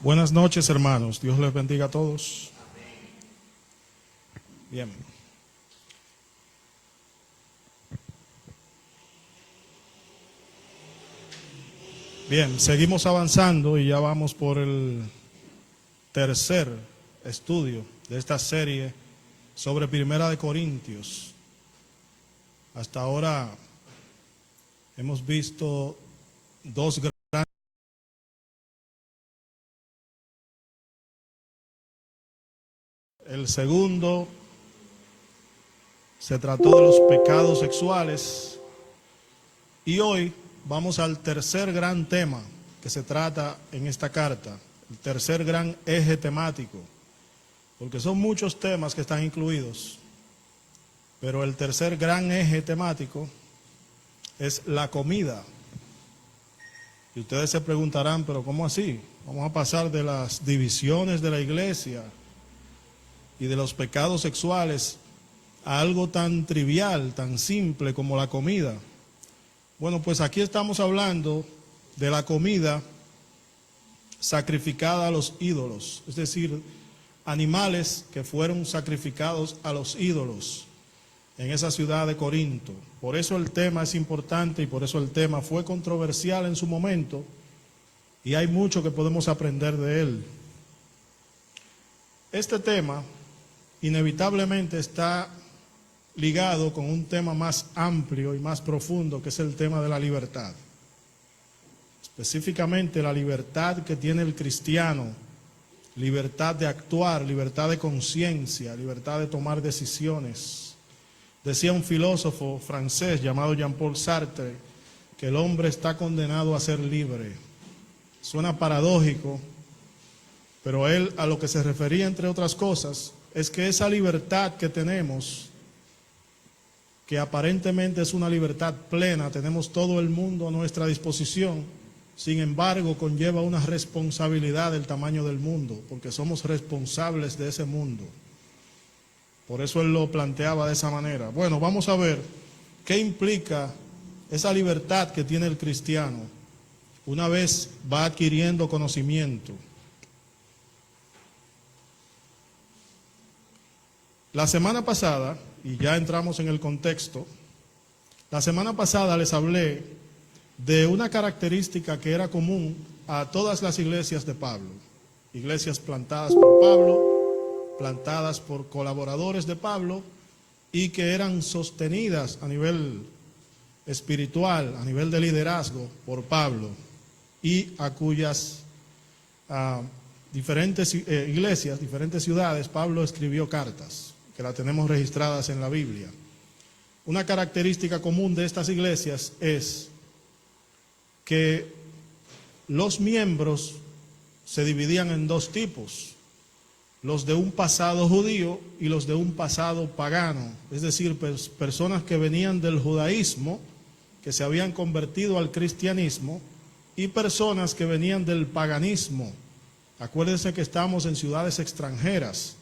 Buenas noches, hermanos. Dios les bendiga a todos. Bien. Bien, seguimos avanzando y ya vamos por el tercer estudio de esta serie sobre Primera de Corintios. Hasta ahora hemos visto dos grandes. El segundo se trató de los pecados sexuales y hoy vamos al tercer gran tema que se trata en esta carta, el tercer gran eje temático, porque son muchos temas que están incluidos, pero el tercer gran eje temático es la comida. Y ustedes se preguntarán, pero ¿cómo así? Vamos a pasar de las divisiones de la iglesia y de los pecados sexuales a algo tan trivial, tan simple como la comida. Bueno, pues aquí estamos hablando de la comida sacrificada a los ídolos, es decir, animales que fueron sacrificados a los ídolos en esa ciudad de Corinto. Por eso el tema es importante y por eso el tema fue controversial en su momento y hay mucho que podemos aprender de él. Este tema inevitablemente está ligado con un tema más amplio y más profundo, que es el tema de la libertad. Específicamente la libertad que tiene el cristiano, libertad de actuar, libertad de conciencia, libertad de tomar decisiones. Decía un filósofo francés llamado Jean-Paul Sartre que el hombre está condenado a ser libre. Suena paradójico, pero él a lo que se refería, entre otras cosas, es que esa libertad que tenemos, que aparentemente es una libertad plena, tenemos todo el mundo a nuestra disposición, sin embargo conlleva una responsabilidad del tamaño del mundo, porque somos responsables de ese mundo. Por eso él lo planteaba de esa manera. Bueno, vamos a ver qué implica esa libertad que tiene el cristiano una vez va adquiriendo conocimiento. La semana pasada, y ya entramos en el contexto, la semana pasada les hablé de una característica que era común a todas las iglesias de Pablo, iglesias plantadas por Pablo, plantadas por colaboradores de Pablo y que eran sostenidas a nivel espiritual, a nivel de liderazgo por Pablo y a cuyas diferentes iglesias, diferentes ciudades, Pablo escribió cartas que la tenemos registradas en la Biblia. Una característica común de estas iglesias es que los miembros se dividían en dos tipos, los de un pasado judío y los de un pasado pagano, es decir, personas que venían del judaísmo, que se habían convertido al cristianismo, y personas que venían del paganismo. Acuérdense que estamos en ciudades extranjeras,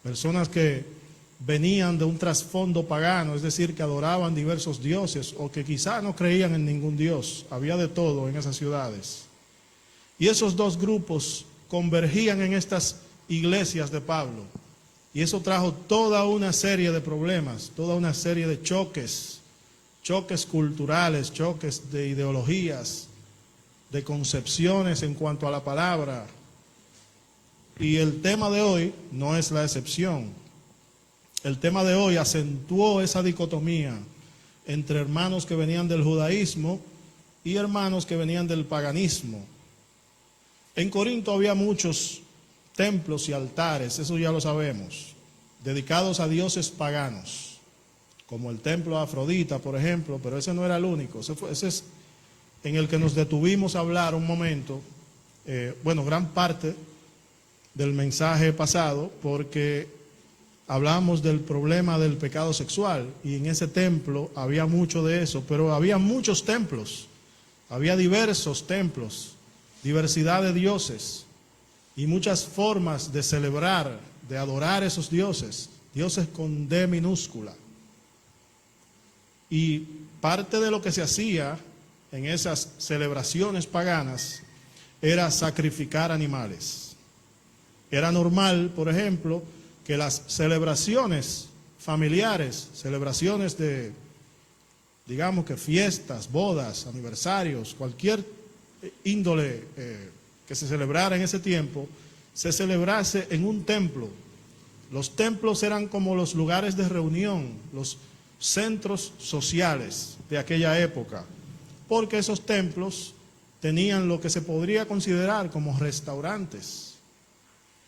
personas que venían de un trasfondo pagano, es decir, que adoraban diversos dioses o que quizá no creían en ningún dios. Había de todo en esas ciudades. Y esos dos grupos convergían en estas iglesias de Pablo. Y eso trajo toda una serie de problemas, toda una serie de choques culturales, choques de ideologías, de concepciones en cuanto a la palabra. Y el tema de hoy no es la excepción. El tema de hoy acentuó esa dicotomía entre hermanos que venían del judaísmo y hermanos que venían del paganismo. En Corinto había muchos templos y altares, eso ya lo sabemos, dedicados a dioses paganos, como el templo de Afrodita, por ejemplo, pero ese no era el único, ese es en el que nos detuvimos a hablar un momento, gran parte del mensaje pasado, porque hablamos del problema del pecado sexual y en ese templo había mucho de eso, pero había muchos templos, había diversos templos, diversidad de dioses y muchas formas de celebrar, de adorar esos dioses, dioses con D minúscula. Y parte de lo que se hacía en esas celebraciones paganas era sacrificar animales. Era normal, por ejemplo, que las celebraciones familiares, celebraciones de, digamos que fiestas, bodas, aniversarios, cualquier índole que se celebrara en ese tiempo, se celebrase en un templo. Los templos eran como los lugares de reunión, los centros sociales de aquella época, porque esos templos tenían lo que se podría considerar como restaurantes,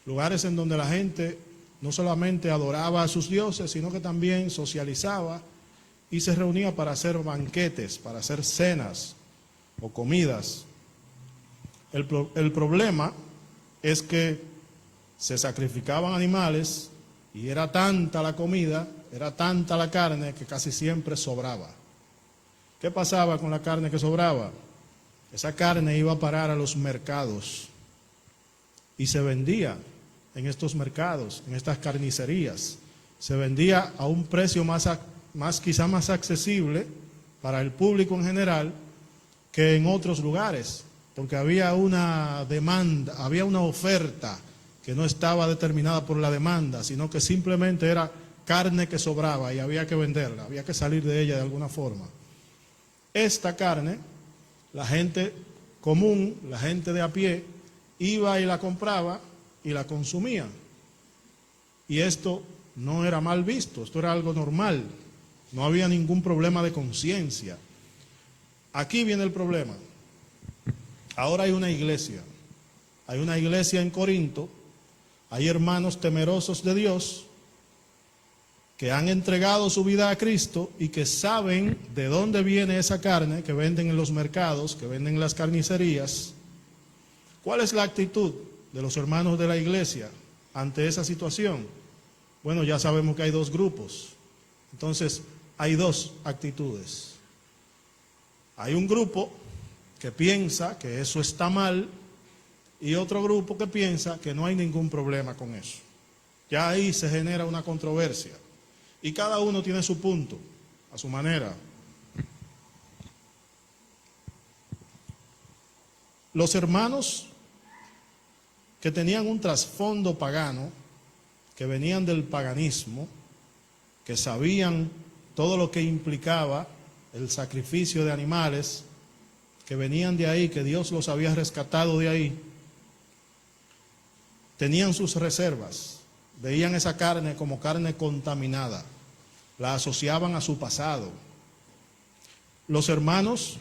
lugares en donde la gente no solamente adoraba a sus dioses, sino que también socializaba y se reunía para hacer banquetes, para hacer cenas o comidas. El problema es que se sacrificaban animales y era tanta la comida, era tanta la carne que casi siempre sobraba. ¿Qué pasaba con la carne que sobraba? Esa carne iba a parar a los mercados y se vendía en estos mercados, en estas carnicerías. Se vendía a un precio quizá más accesible para el público en general que en otros lugares, porque había una demanda, había una oferta que no estaba determinada por la demanda, sino que simplemente era carne que sobraba y había que venderla, había que salir de ella de alguna forma. Esta carne, la gente común, la gente de a pie, iba y la compraba y la consumía. Y esto no era mal visto, esto era algo normal, no había ningún problema de conciencia. Aquí viene el problema. Ahora hay una iglesia en Corinto, hay hermanos temerosos de Dios que han entregado su vida a Cristo y que saben de dónde viene esa carne que venden en los mercados, que venden en las carnicerías. ¿Cuál es la actitud de los hermanos de la iglesia ante esa situación? Bueno, ya sabemos que hay dos grupos. Entonces, hay dos actitudes. Hay un grupo que piensa que eso está mal y otro grupo que piensa que no hay ningún problema con eso. Ya ahí se genera una controversia y cada uno tiene su punto, a su manera. Los hermanos que tenían un trasfondo pagano, que venían del paganismo, que sabían todo lo que implicaba el sacrificio de animales, que venían de ahí, que Dios los había rescatado de ahí, tenían sus reservas, veían esa carne como carne contaminada, la asociaban a su pasado. Los hermanos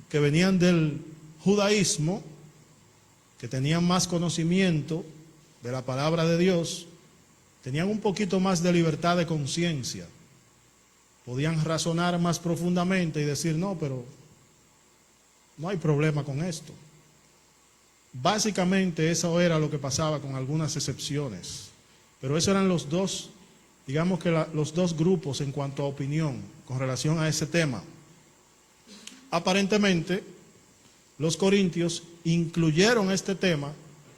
que venían del judaísmo, que tenían más conocimiento de la palabra de Dios, tenían un poquito más de libertad de conciencia, podían razonar más profundamente y decir, no, pero no hay problema con esto. Básicamente eso era lo que pasaba, con algunas excepciones, pero esos eran los dos, digamos que los dos grupos en cuanto a opinión con relación a ese tema. Aparentemente, los corintios incluyeron este tema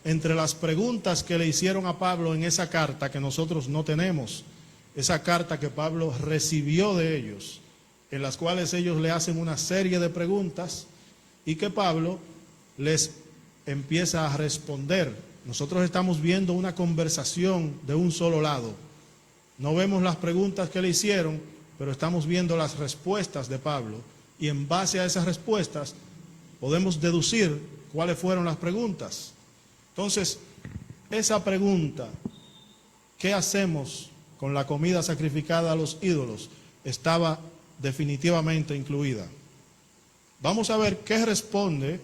entre las preguntas que le hicieron a Pablo en esa carta que nosotros no tenemos, esa carta que Pablo recibió de ellos, en las cuales ellos le hacen una serie de preguntas y que Pablo les empieza a responder. Nosotros estamos viendo una conversación de un solo lado. No vemos las preguntas que le hicieron, pero estamos viendo las respuestas de Pablo. Y en base a esas respuestas podemos deducir cuáles fueron las preguntas. Entonces, esa pregunta, ¿qué hacemos con la comida sacrificada a los ídolos?, estaba definitivamente incluida. Vamos a ver qué responde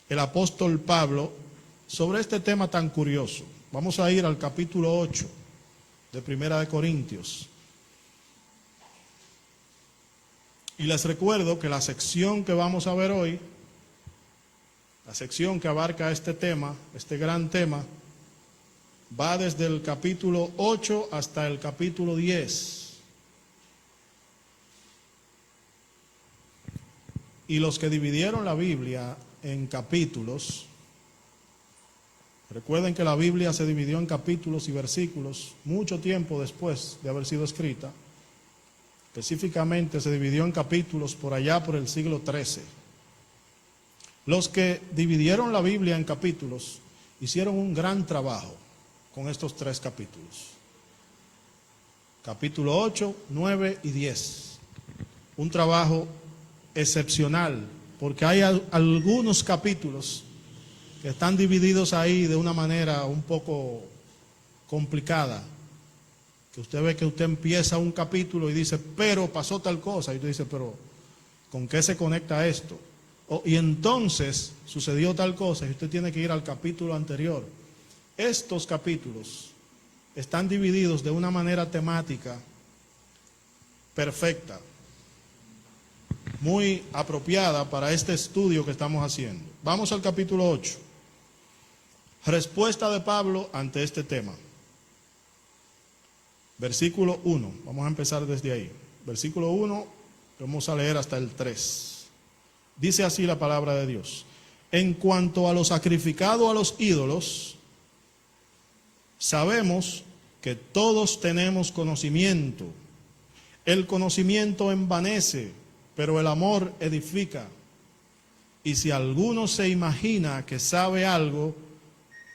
el apóstol Pablo sobre este tema tan curioso. Vamos a ir al capítulo 8 de Primera de Corintios. Y les recuerdo que la sección que vamos a ver hoy, la sección que abarca este tema, este gran tema, va desde el capítulo 8 hasta el capítulo 10. Y los que dividieron la Biblia en capítulos, recuerden que la Biblia se dividió en capítulos y versículos mucho tiempo después de haber sido escrita. Específicamente se dividió en capítulos por allá por el siglo XIII. Los que dividieron la Biblia en capítulos hicieron un gran trabajo con estos 3 capítulos. Capítulo 8, 9 y 10. Un trabajo excepcional, porque hay algunos capítulos que están divididos ahí de una manera un poco complicada, que usted ve que usted empieza un capítulo y dice, pero pasó tal cosa, y usted dice, pero ¿con qué se conecta esto? Y entonces sucedió tal cosa, y usted tiene que ir al capítulo anterior. Estos capítulos están divididos de una manera temática perfecta, muy apropiada para este estudio que estamos haciendo. Vamos al capítulo 8. Respuesta de Pablo ante este tema. Versículo 1. Vamos a empezar desde ahí. Versículo 1, vamos a leer hasta el 3. Dice así la palabra de Dios. En cuanto a lo sacrificado a los ídolos, sabemos que todos tenemos conocimiento. El conocimiento envanece, pero el amor edifica. Y si alguno se imagina que sabe algo,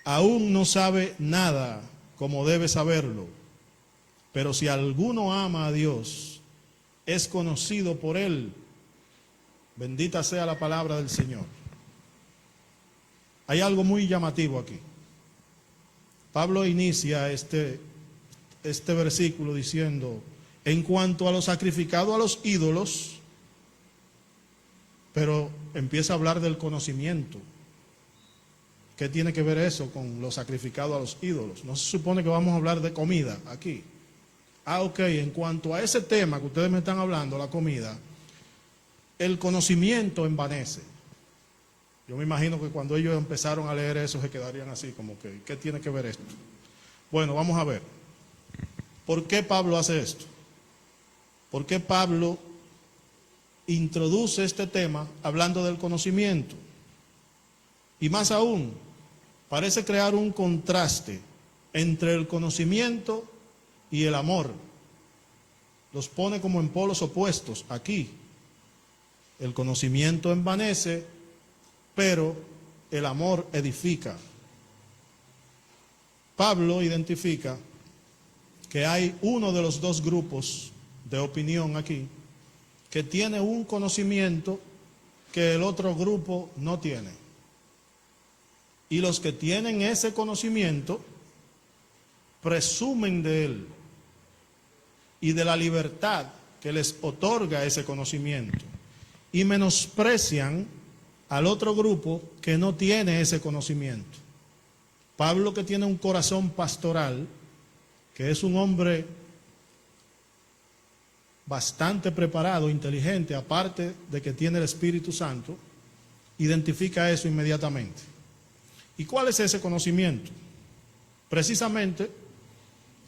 aún no sabe nada como debe saberlo. Pero si alguno ama a Dios, es conocido por Él. Bendita sea la palabra del Señor. Hay algo muy llamativo aquí. Pablo inicia este versículo diciendo, en cuanto a lo sacrificado a los ídolos, pero empieza a hablar del conocimiento. ¿Qué tiene que ver eso con lo sacrificado a los ídolos? No se supone que vamos a hablar de comida aquí. Ok, en cuanto a ese tema que ustedes me están hablando, la comida, el conocimiento envanece. Yo me imagino que cuando ellos empezaron a leer eso se quedarían así, como que, ¿qué tiene que ver esto? Bueno, vamos a ver. ¿Por qué Pablo hace esto? ¿Por qué Pablo introduce este tema hablando del conocimiento? Y más aún, parece crear un contraste entre el conocimiento y el amor. Los pone como en polos opuestos aquí. El conocimiento envanece, pero el amor edifica. Pablo identifica que hay uno de los 2 grupos de opinión aquí que tiene un conocimiento que el otro grupo no tiene. Y los que tienen ese conocimiento presumen de él y de la libertad que les otorga ese conocimiento y menosprecian al otro grupo que no tiene ese conocimiento. Pablo, que tiene un corazón pastoral, que es un hombre bastante preparado, inteligente, aparte de que tiene el Espíritu Santo, identifica eso inmediatamente. ¿Y cuál es ese conocimiento? Precisamente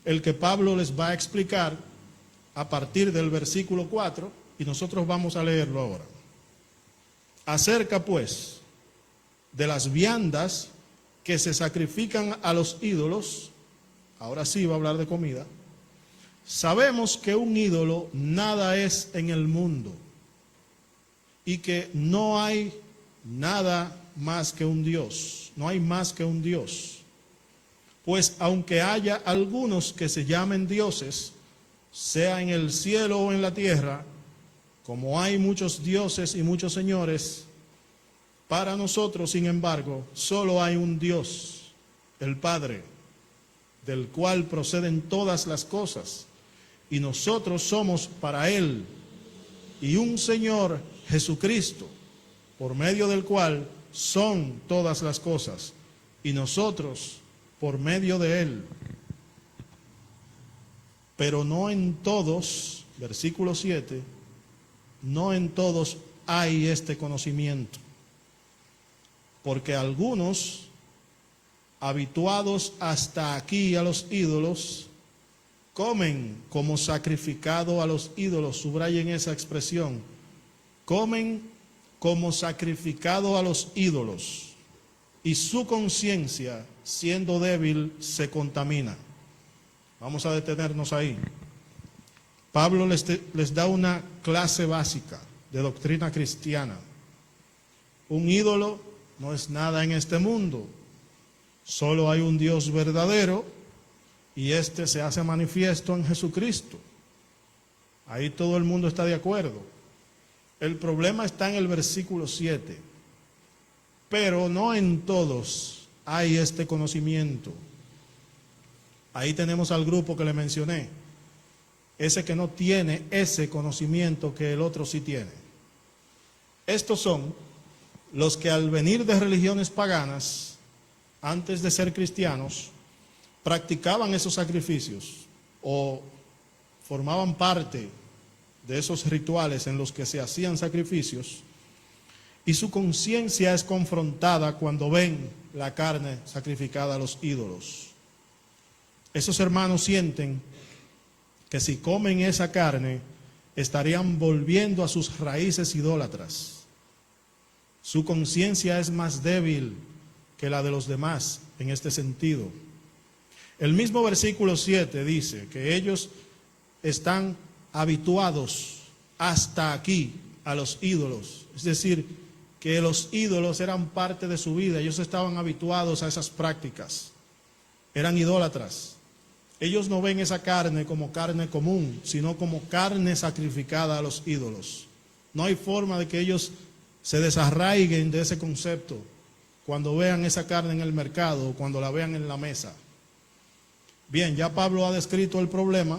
el que Pablo les va a explicar a partir del versículo 4, y nosotros vamos a leerlo ahora. Acerca pues de las viandas que se sacrifican a los ídolos, ahora sí va a hablar de comida, sabemos que un ídolo nada es en el mundo y que no hay nada más que un Dios, no hay más que un Dios. Pues aunque haya algunos que se llamen dioses, sea en el cielo o en la tierra, como hay muchos dioses y muchos señores, para nosotros, sin embargo, solo hay un Dios, el Padre, del cual proceden todas las cosas, y nosotros somos para Él, y un Señor, Jesucristo, por medio del cual son todas las cosas, y nosotros por medio de Él. Pero no en todos, versículo 7, no en todos hay este conocimiento, porque algunos, habituados hasta aquí a los ídolos, comen como sacrificado a los ídolos, subrayen esa expresión, comen como sacrificado a los ídolos, y su conciencia, siendo débil, se contamina. Vamos a detenernos ahí. Pablo les da una clase básica de doctrina cristiana Un ídolo no es nada en este mundo. Solo hay un Dios verdadero y este se hace manifiesto en Jesucristo. Ahí todo el mundo está de acuerdo. El problema está en el versículo 7. Pero no en todos hay este conocimiento. Ahí tenemos al grupo que le mencioné. Ese que no tiene ese conocimiento que el otro sí tiene. Estos son los que al venir de religiones paganas, antes de ser cristianos, practicaban esos sacrificios o formaban parte de esos rituales en los que se hacían sacrificios, y su conciencia es confrontada cuando ven la carne sacrificada a los ídolos. Esos hermanos sienten que si comen esa carne, estarían volviendo a sus raíces idólatras. Su conciencia es más débil que la de los demás en este sentido. El mismo versículo 7 dice que ellos están habituados hasta aquí a los ídolos. Es decir, que los ídolos eran parte de su vida. Ellos estaban habituados a esas prácticas. Eran idólatras. Ellos no ven esa carne como carne común, sino como carne sacrificada a los ídolos. No hay forma de que ellos se desarraiguen de ese concepto cuando vean esa carne en el mercado o cuando la vean en la mesa. Bien, ya Pablo ha descrito el problema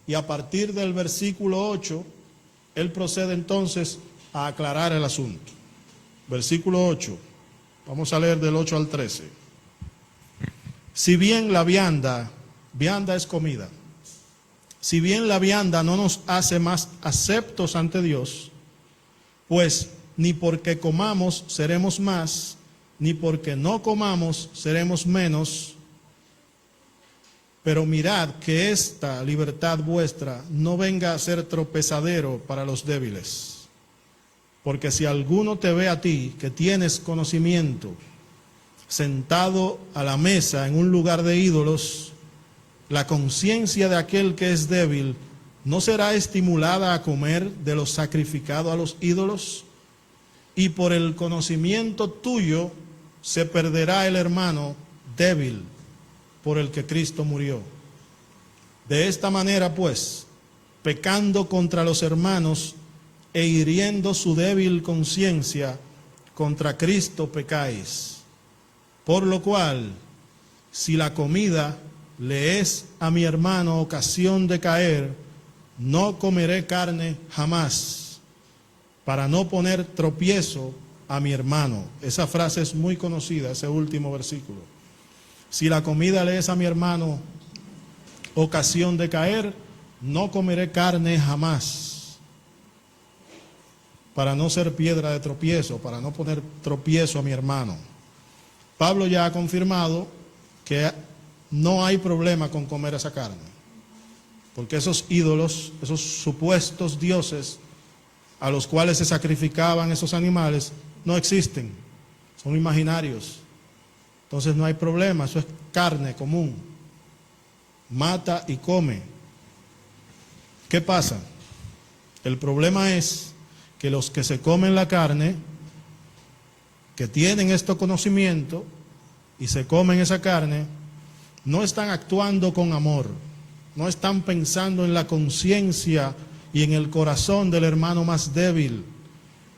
y a partir del versículo 8, él procede entonces a aclarar el asunto. Versículo 8, vamos a leer del 8 al 13. Si bien la vianda es comida, si bien la vianda no nos hace más aceptos ante Dios, pues ni porque comamos seremos más, ni porque no comamos seremos menos. Pero mirad que esta libertad vuestra no venga a ser tropezadero para los débiles. Porque si alguno te ve a ti, que tienes conocimiento, sentado a la mesa en un lugar de ídolos, la conciencia de aquel que es débil no será estimulada a comer de lo sacrificado a los ídolos, y por el conocimiento tuyo se perderá el hermano débil por el que Cristo murió. De esta manera, pues, pecando contra los hermanos e hiriendo su débil conciencia, contra Cristo pecáis. Por lo cual, si la comida le es a mi hermano ocasión de caer, no comeré carne jamás, para no poner tropiezo a mi hermano. Esa frase es muy conocida, ese último versículo. Si la comida le es a mi hermano ocasión de caer, no comeré carne jamás, para no ser piedra de tropiezo, para no poner tropiezo a mi hermano. Pablo ya ha confirmado que no hay problema con comer esa carne, porque esos ídolos, esos supuestos dioses a los cuales se sacrificaban esos animales, no existen, son imaginarios. Entonces no hay problema, eso es carne común. Mata y come. ¿Qué pasa? El problema es que los que se comen la carne, que tienen este conocimiento y se comen esa carne, no están actuando con amor, no están pensando en la conciencia y en el corazón del hermano más débil,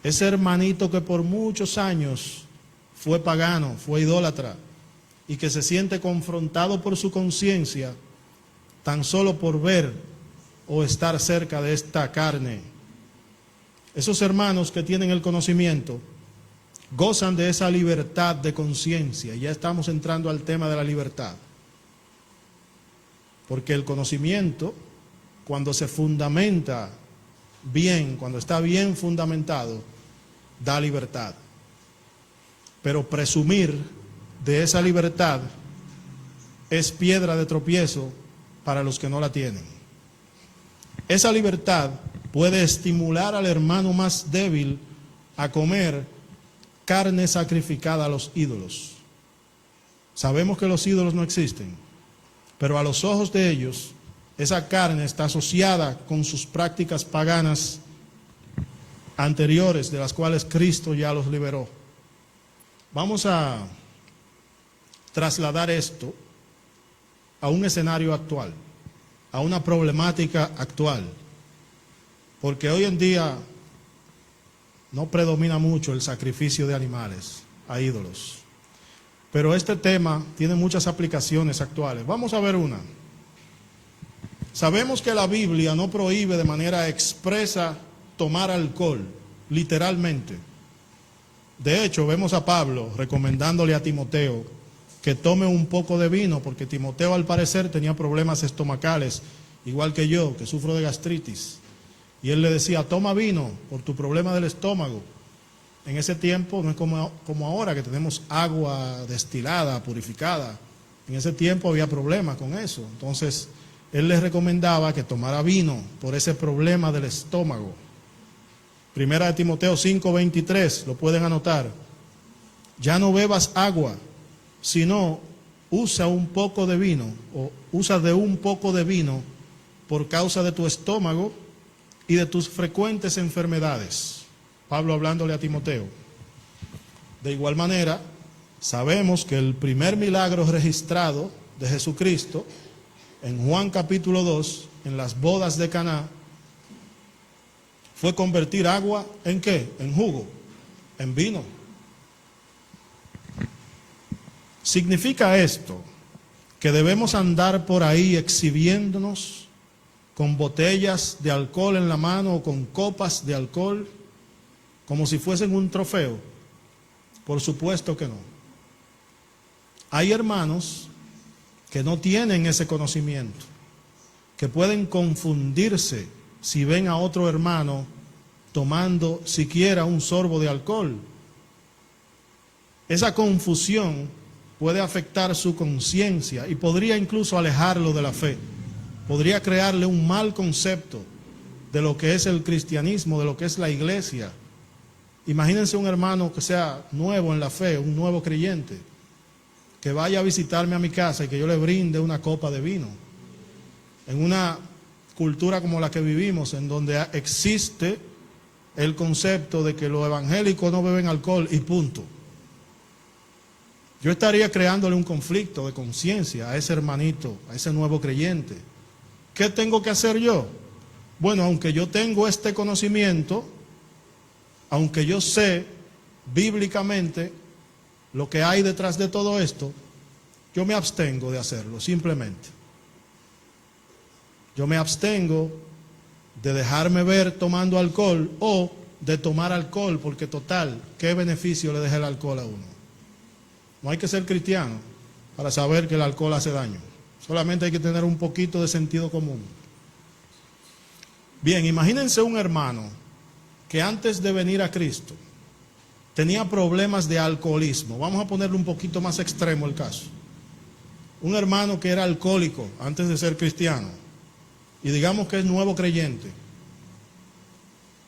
ese hermanito que por muchos años fue pagano, fue idólatra, y que se siente confrontado por su conciencia tan solo por ver o estar cerca de esta carne. Esos hermanos que tienen el conocimiento gozan de esa libertad de conciencia. Ya estamos entrando al tema de la libertad. Porque el conocimiento, cuando se fundamenta bien, cuando está bien fundamentado, da libertad. Pero presumir de esa libertad es piedra de tropiezo para los que no la tienen. Esa libertad puede estimular al hermano más débil a comer carne sacrificada a los ídolos. Sabemos que los ídolos no existen, pero a los ojos de ellos, esa carne está asociada con sus prácticas paganas anteriores de las cuales Cristo ya los liberó. Vamos a trasladar esto a un escenario actual, a una problemática actual, porque hoy en día no predomina mucho el sacrificio de animales a ídolos, pero este tema tiene muchas aplicaciones actuales. Vamos a ver una. Sabemos que la Biblia no prohíbe de manera expresa tomar alcohol, literalmente. De hecho, vemos a Pablo recomendándole a Timoteo que tome un poco de vino, porque Timoteo al parecer tenía problemas estomacales, igual que yo, que sufro de gastritis. Y él le decía, toma vino por tu problema del estómago. En ese tiempo no es como ahora, que tenemos agua destilada, purificada. En ese tiempo había problemas con eso. Entonces, él les recomendaba que tomara vino por ese problema del estómago. Primera de Timoteo 5:23, lo pueden anotar. Ya no bebas agua, sino usa un poco de vino, o usa de un poco de vino por causa de tu estómago y de tus frecuentes enfermedades. Pablo hablándole a Timoteo. De igual manera, sabemos que el primer milagro registrado de Jesucristo, en Juan capítulo 2, en las bodas de Caná, fue convertir agua ¿en qué? En jugo, en vino. ¿Significa esto que debemos andar por ahí exhibiéndonos con botellas de alcohol en la mano o con copas de alcohol como si fuesen un trofeo? Por supuesto que no. Hay hermanos que no tienen ese conocimiento, que pueden confundirse si ven a otro hermano tomando siquiera un sorbo de alcohol. Esa confusión puede afectar su conciencia y podría incluso alejarlo de la fe. Podría crearle un mal concepto de lo que es el cristianismo, de lo que es la iglesia. Imagínense un hermano que sea nuevo en la fe, un nuevo creyente, que vaya a visitarme a mi casa y que yo le brinde una copa de vino. En una cultura como la que vivimos, en donde existe el concepto de que los evangélicos no beben alcohol y punto. Yo estaría creándole un conflicto de conciencia a ese hermanito, a ese nuevo creyente. ¿Qué tengo que hacer yo? Bueno, aunque yo tengo este conocimiento, aunque yo sé bíblicamente lo que hay detrás de todo esto, yo me abstengo de hacerlo, simplemente. Yo me abstengo de dejarme ver tomando alcohol o de tomar alcohol, porque total, ¿qué beneficio le deja el alcohol a uno? No hay que ser cristiano para saber que el alcohol hace daño. Solamente hay que tener un poquito de sentido común. Bien, imagínense un hermano que antes de venir a Cristo tenía problemas de alcoholismo. Vamos a ponerle un poquito más extremo el caso. Un hermano que era alcohólico antes de ser cristiano y digamos que es nuevo creyente.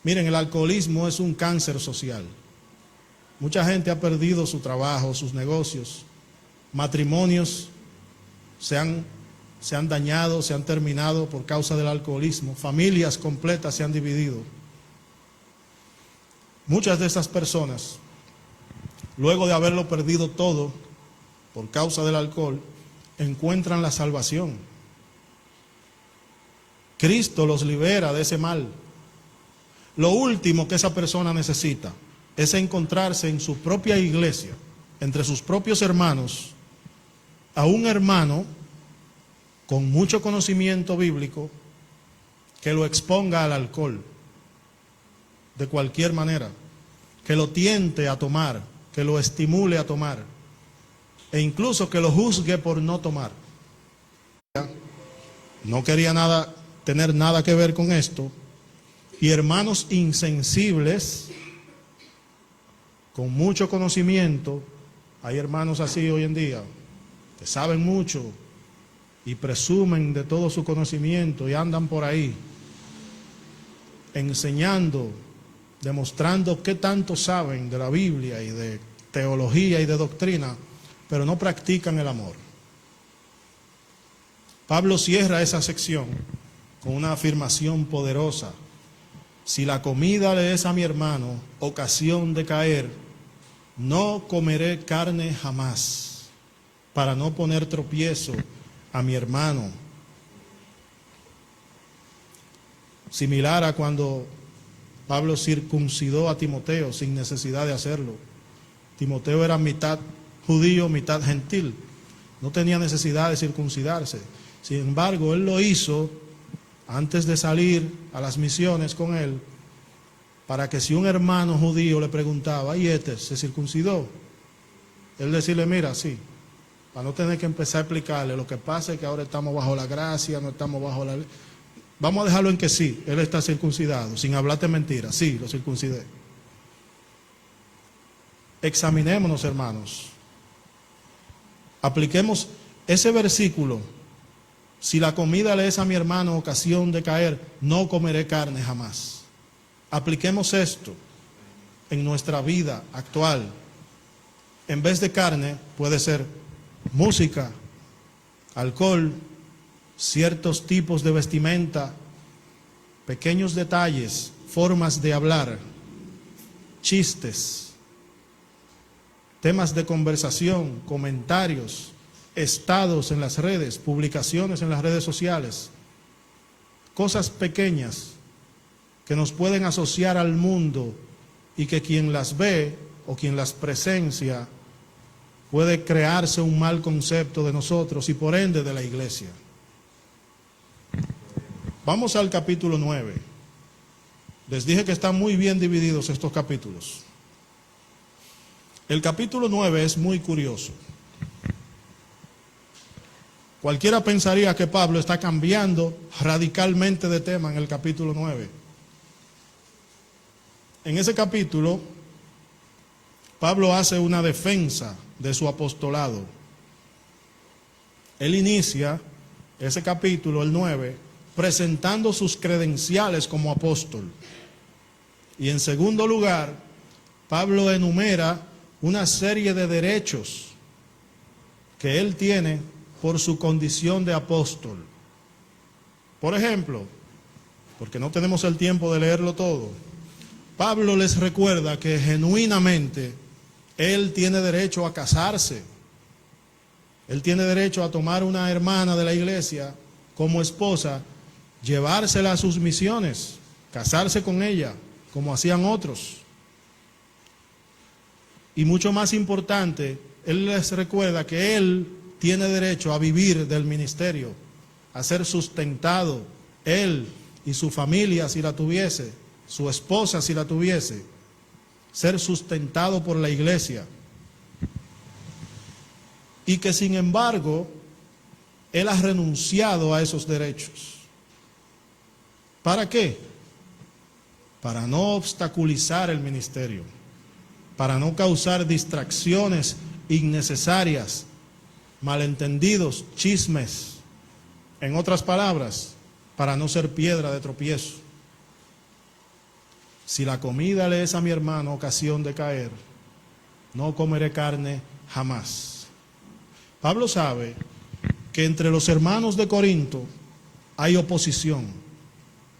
Miren, el alcoholismo es un cáncer social. Mucha gente ha perdido su trabajo, sus negocios, matrimonios se han dañado, se han terminado por causa del alcoholismo, familias completas se han dividido. Muchas de esas personas, luego de haberlo perdido todo por causa del alcohol, encuentran la salvación. Cristo los libera de ese mal. Lo último que esa persona necesita es encontrarse en su propia iglesia, entre sus propios hermanos, a un hermano con mucho conocimiento bíblico que lo exponga al alcohol de cualquier manera, que lo tiente a tomar, que lo estimule a tomar e incluso que lo juzgue por no tomar. No quería tener nada que ver con esto, y hermanos insensibles con mucho conocimiento, hay hermanos así hoy en día que saben mucho y presumen de todo su conocimiento y andan por ahí enseñando, demostrando qué tanto saben de la Biblia y de teología y de doctrina, pero no practican el amor. Pablo cierra esa sección con una afirmación poderosa. Si la comida le es a mi hermano ocasión de caer, no comeré carne jamás, para no poner tropiezo a mi hermano. Similar a cuando Pablo circuncidó a Timoteo sin necesidad de hacerlo. Timoteo era mitad judío, mitad gentil. No tenía necesidad de circuncidarse. Sin embargo, él lo hizo antes de salir a las misiones con él, para que si un hermano judío le preguntaba, ¿y este se circuncidó? Él decirle, mira, sí, para no tener que empezar a explicarle, lo que pasa es que ahora estamos bajo la gracia, no estamos bajo la ley. Vamos a dejarlo en que sí, él está circuncidado, sin hablarte mentiras, sí, lo circuncidé. Examinémonos, hermanos. Apliquemos ese versículo. Si la comida le es a mi hermano ocasión de caer, no comeré carne jamás. Apliquemos esto en nuestra vida actual. En vez de carne, puede ser música, alcohol, ciertos tipos de vestimenta, pequeños detalles, formas de hablar, chistes, temas de conversación, comentarios, estados en las redes, publicaciones en las redes sociales, cosas pequeñas que nos pueden asociar al mundo y que quien las ve o quien las presencia puede crearse un mal concepto de nosotros y por ende de la iglesia. Vamos al capítulo 9. Les dije que están muy bien divididos estos capítulos. El capítulo 9 es muy curioso. Cualquiera pensaría que Pablo está cambiando radicalmente de tema en el capítulo 9. En ese capítulo, Pablo hace una defensa de su apostolado. Él inicia ese capítulo, el 9, presentando sus credenciales como apóstol. Y en segundo lugar, Pablo enumera una serie de derechos que él tiene por su condición de apóstol. Por ejemplo, porque no tenemos el tiempo de leerlo todo, Pablo les recuerda que genuinamente él tiene derecho a casarse. Él tiene derecho a tomar una hermana de la iglesia como esposa, llevársela a sus misiones, casarse con ella, como hacían otros. Y mucho más importante, él les recuerda que él tiene derecho a vivir del ministerio, a ser sustentado, él y su familia si la tuviese, su esposa si la tuviese, ser sustentado por la iglesia. Y que sin embargo, él ha renunciado a esos derechos. ¿Para qué? Para no obstaculizar el ministerio, para no causar distracciones innecesarias, malentendidos, chismes. En otras palabras, para no ser piedra de tropiezo. Si la comida le es a mi hermano ocasión de caer, no comeré carne jamás. Pablo sabe que entre los hermanos de Corinto hay oposición.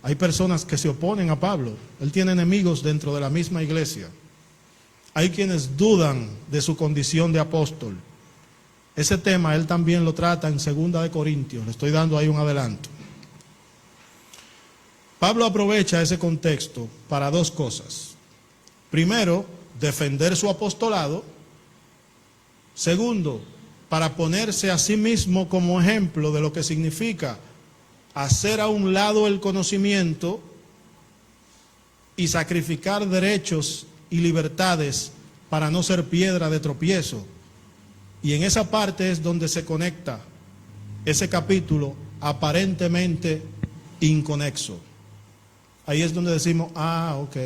Hay personas que se oponen a Pablo. Él tiene enemigos dentro de la misma iglesia. Hay quienes dudan de su condición de apóstol. Ese tema él también lo trata en 2 de Corintios. Le estoy dando ahí un adelanto. Pablo aprovecha ese contexto para dos cosas. Primero, defender su apostolado. Segundo, para ponerse a sí mismo como ejemplo de lo que significa hacer a un lado el conocimiento y sacrificar derechos y libertades para no ser piedra de tropiezo. Y en esa parte es donde se conecta ese capítulo aparentemente inconexo. Ahí es donde decimos, ok,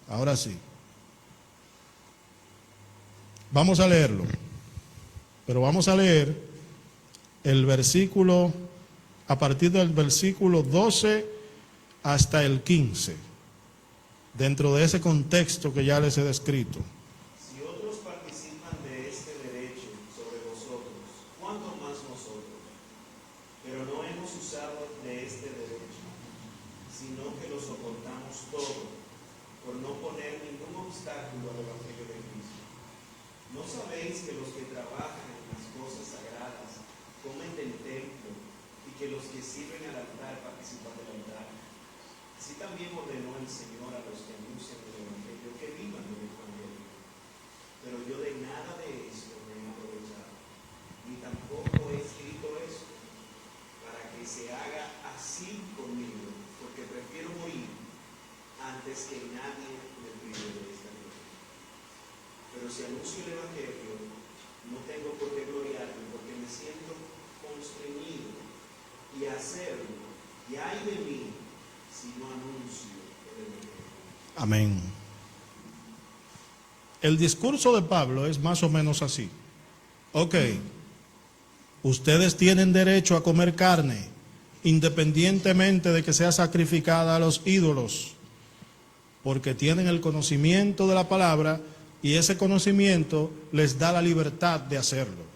ahora sí. Vamos a leerlo, pero vamos a leer el versículo, a partir del versículo 12 hasta el 15, dentro de ese contexto que ya les he descrito. Si otros participan de este derecho sobre vosotros, ¿cuánto más nosotros? Pero no hemos usado de este derecho, sino que lo soportamos los que sirven al altar participan del altar, así también ordenó el Señor a los que anuncian el Evangelio que vivan del Evangelio. Pero yo de nada de esto me he aprovechado, ni tampoco he escrito eso, para que se haga así conmigo, porque prefiero morir antes que nadie me prive de esta gloria. Pero si anuncio el Evangelio, no tengo por qué gloriarme, porque me siento constreñido y hacerlo, y ay de mí si no anuncio el Evangelio. Amén. El discurso de Pablo es más o menos así. Ok, ustedes tienen derecho a comer carne, independientemente de que sea sacrificada a los ídolos, porque tienen el conocimiento de la palabra y ese conocimiento les da la libertad de hacerlo.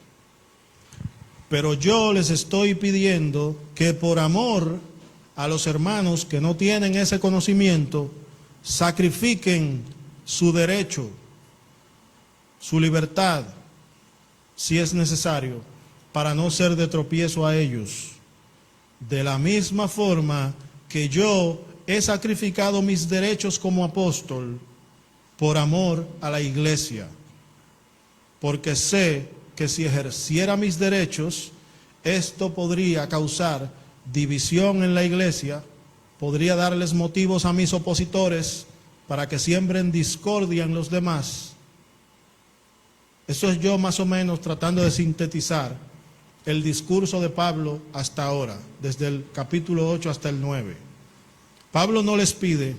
Pero yo les estoy pidiendo que por amor a los hermanos que no tienen ese conocimiento, sacrifiquen su derecho, su libertad, si es necesario, para no ser de tropiezo a ellos. De la misma forma que yo he sacrificado mis derechos como apóstol por amor a la iglesia, porque sé que si ejerciera mis derechos, esto podría causar división en la iglesia, podría darles motivos a mis opositores para que siembren discordia en los demás. Eso es yo más o menos tratando de sintetizar el discurso de Pablo hasta ahora, desde el capítulo 8 hasta el 9. Pablo no les pide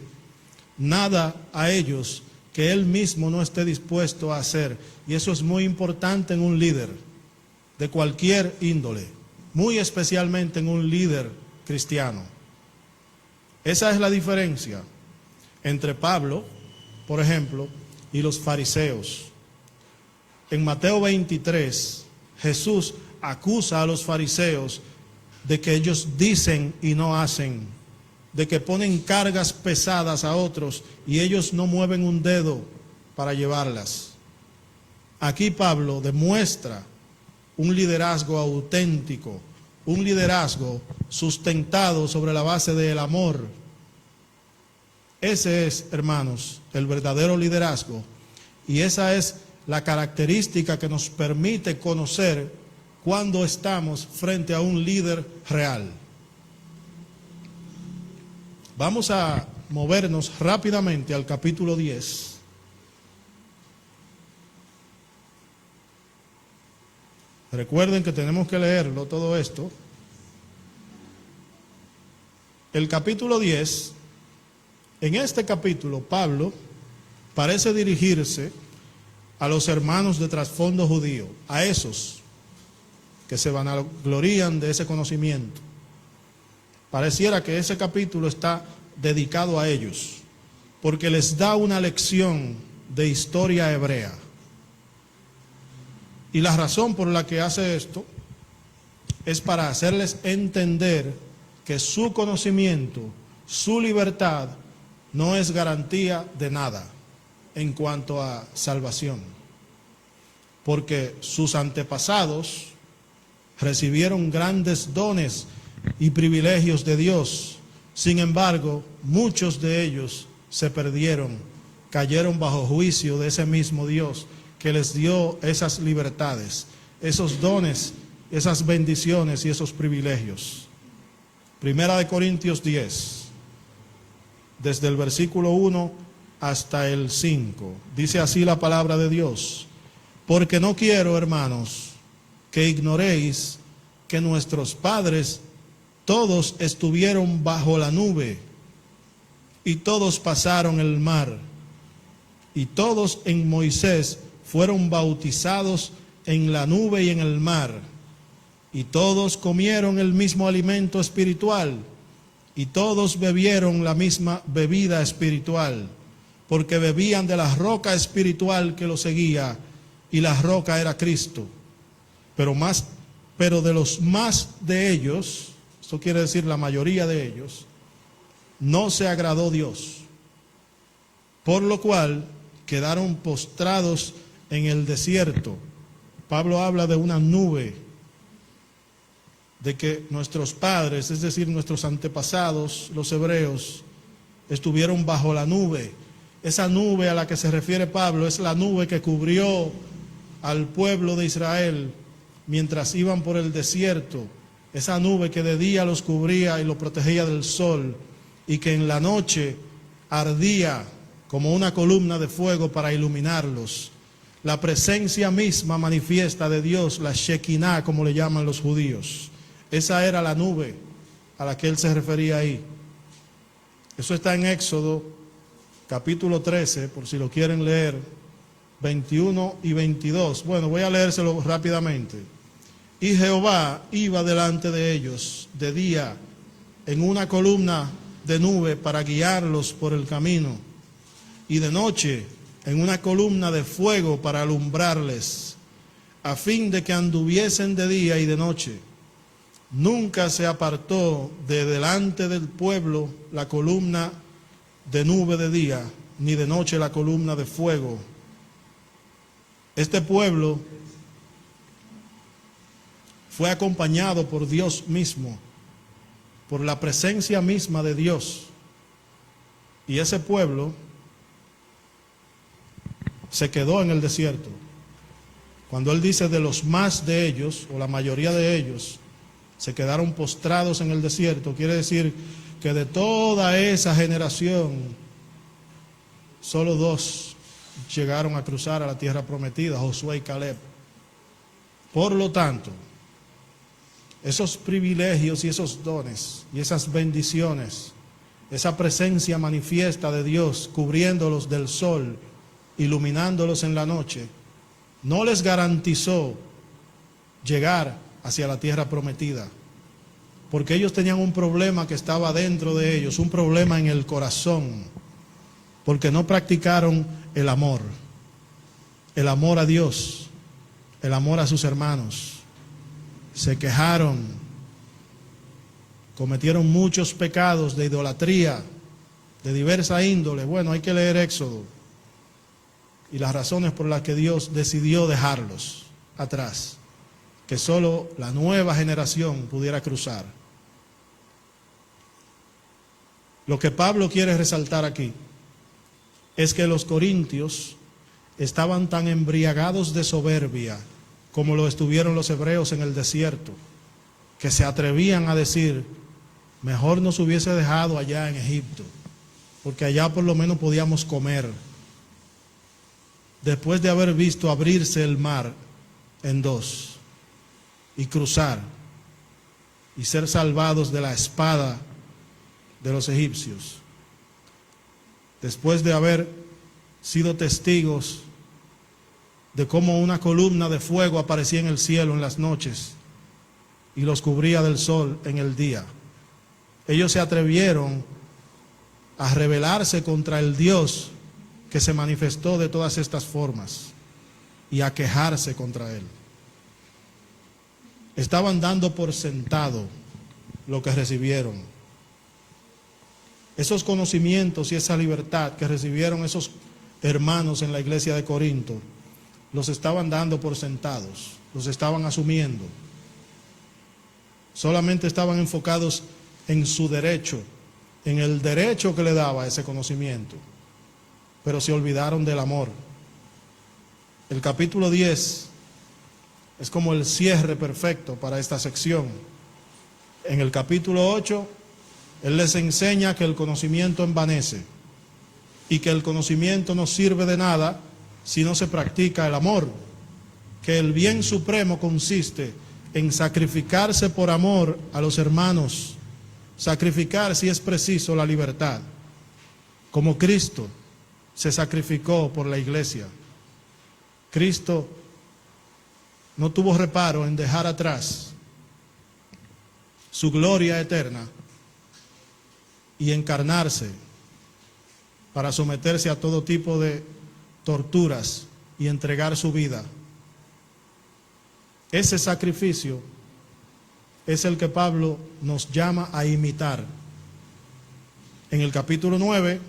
nada a ellos que él mismo no esté dispuesto a hacer, y eso es muy importante en un líder de cualquier índole, muy especialmente en un líder cristiano. Esa es la diferencia entre Pablo, por ejemplo, y los fariseos. En Mateo 23, Jesús acusa a los fariseos de que ellos dicen y no hacen, de que ponen cargas pesadas a otros y ellos no mueven un dedo para llevarlas. Aquí Pablo demuestra un liderazgo auténtico, un liderazgo sustentado sobre la base del amor. Ese es, hermanos, el verdadero liderazgo, y esa es la característica que nos permite conocer cuando estamos frente a un líder real. Vamos a movernos rápidamente al capítulo 10. Recuerden que tenemos que leerlo todo esto. El capítulo 10, en este capítulo Pablo parece dirigirse a los hermanos de trasfondo judío, a esos que se vanaglorían de ese conocimiento. Pareciera que ese capítulo está dedicado a ellos, porque les da una lección de historia hebrea. Y la razón por la que hace esto es para hacerles entender que su conocimiento, su libertad, no es garantía de nada en cuanto a salvación. Porque sus antepasados recibieron grandes dones y privilegios de Dios. Sin embargo, muchos de ellos se perdieron, cayeron bajo juicio de ese mismo Dios que les dio esas libertades, esos dones, esas bendiciones y esos privilegios. Primera de Corintios 10, desde el versículo 1 hasta el 5, dice así la palabra de Dios: porque no quiero, hermanos, que ignoréis que nuestros padres todos estuvieron bajo la nube, y todos pasaron el mar, y todos en Moisés fueron bautizados en la nube y en el mar, y todos comieron el mismo alimento espiritual, y todos bebieron la misma bebida espiritual, porque bebían de la roca espiritual que los seguía, y la roca era Cristo. Pero de los más de ellos, esto quiere decir la mayoría de ellos, no se agradó Dios, por lo cual quedaron postrados en el desierto. Pablo habla de una nube de que nuestros padres, es decir, nuestros antepasados, los hebreos, estuvieron bajo la nube. Esa nube a la que se refiere Pablo es la nube que cubrió al pueblo de Israel mientras iban por el desierto. Esa nube que de día los cubría y los protegía del sol, y que en la noche ardía como una columna de fuego para iluminarlos. La presencia misma manifiesta de Dios, la Shekinah, como le llaman los judíos. Esa era la nube a la que él se refería ahí. Eso está en Éxodo, capítulo 13, por si lo quieren leer, 21 y 22. Bueno, voy a leérselo rápidamente. Y Jehová iba delante de ellos de día en una columna de nube para guiarlos por el camino, y de noche en una columna de fuego para alumbrarles, a fin de que anduviesen de día y de noche. Nunca se apartó de delante del pueblo la columna de nube de día, ni de noche la columna de fuego. Este pueblo fue acompañado por Dios mismo, por la presencia misma de Dios. Y ese pueblo se quedó en el desierto. Cuando él dice de los más de ellos, o la mayoría de ellos, se quedaron postrados en el desierto, quiere decir que de toda esa generación, solo 2 llegaron a cruzar a la tierra prometida, Josué y Caleb. Por lo tanto, esos privilegios y esos dones y esas bendiciones, esa presencia manifiesta de Dios cubriéndolos del sol, iluminándolos en la noche, no les garantizó llegar hacia la tierra prometida, porque ellos tenían un problema que estaba dentro de ellos, un problema en el corazón, porque no practicaron el amor a Dios, el amor a sus hermanos. Se quejaron, cometieron muchos pecados de idolatría, de diversa índole. Bueno, hay que leer Éxodo y las razones por las que Dios decidió dejarlos atrás, que solo la nueva generación pudiera cruzar. Lo que Pablo quiere resaltar aquí es que los corintios estaban tan embriagados de soberbia como lo estuvieron los hebreos en el desierto, que se atrevían a decir, mejor nos hubiese dejado allá en Egipto, porque allá por lo menos podíamos comer. Después de haber visto abrirse el mar en 2 y cruzar y ser salvados de la espada de los egipcios, después de haber sido testigos de cómo una columna de fuego aparecía en el cielo en las noches y los cubría del sol en el día, ellos se atrevieron a rebelarse contra el Dios que se manifestó de todas estas formas y a quejarse contra él. Estaban dando por sentado lo que recibieron. Esos conocimientos y esa libertad que recibieron esos hermanos en la iglesia de Corinto, los estaban dando por sentados, los estaban asumiendo. Solamente estaban enfocados en su derecho, en el derecho que le daba ese conocimiento, pero se olvidaron del amor. El capítulo 10 es como el cierre perfecto para esta sección. En el capítulo 8, él les enseña que el conocimiento envanece y que el conocimiento no sirve de nada si no se practica el amor, que el bien supremo consiste en sacrificarse por amor a los hermanos, sacrificar si es preciso la libertad, como Cristo se sacrificó por la iglesia. Cristo no tuvo reparo en dejar atrás su gloria eterna y encarnarse para someterse a todo tipo de torturas y entregar su vida. Ese sacrificio es el que Pablo nos llama a imitar. En el capítulo 9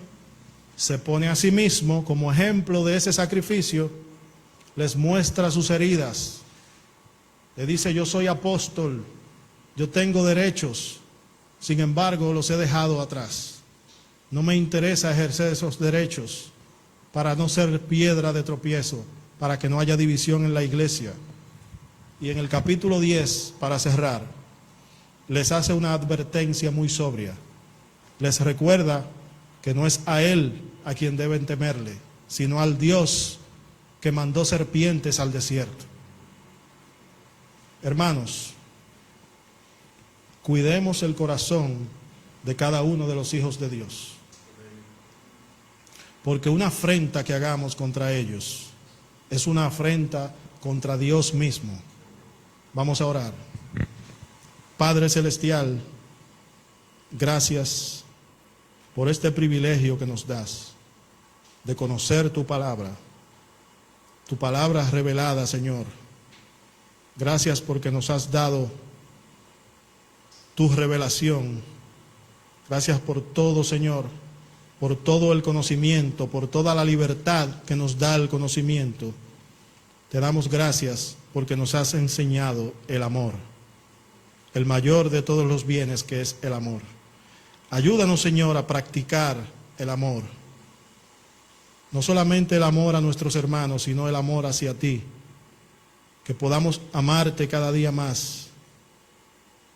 se pone a sí mismo como ejemplo de ese sacrificio, les muestra sus heridas, le dice: yo soy apóstol, Yo tengo derechos, sin embargo los he dejado atrás. No me interesa ejercer esos derechos para no ser piedra de tropiezo, para que no haya división en la iglesia. Y en el capítulo 10, para cerrar, les hace una advertencia muy sobria. Les recuerda que no es a Él a quien deben temerle, sino al Dios que mandó serpientes al desierto. Hermanos, cuidemos el corazón de cada uno de los hijos de Dios, porque una afrenta que hagamos contra ellos es una afrenta contra Dios mismo. Vamos a orar. Padre Celestial, gracias por este privilegio que nos das de conocer tu palabra revelada, Señor. Gracias porque nos has dado tu revelación. Gracias por todo, Señor, por todo el conocimiento, por toda la libertad que nos da el conocimiento. Te damos gracias porque nos has enseñado el amor, el mayor de todos los bienes, que es el amor. Ayúdanos, Señor, a practicar el amor. No solamente el amor a nuestros hermanos, sino el amor hacia ti. Que podamos amarte cada día más.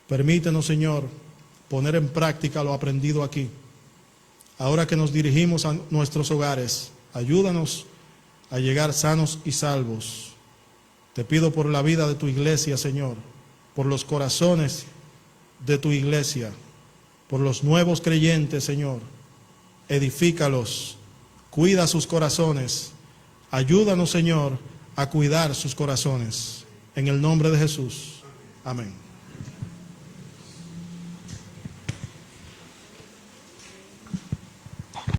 Permítenos, Señor, poner en práctica lo aprendido aquí. Ahora que nos dirigimos a nuestros hogares, ayúdanos a llegar sanos y salvos. Te pido por la vida de tu iglesia, Señor, por los corazones de tu iglesia, por los nuevos creyentes, Señor. Edifícalos, cuida sus corazones. Ayúdanos, Señor, a cuidar sus corazones. En el nombre de Jesús. Amén.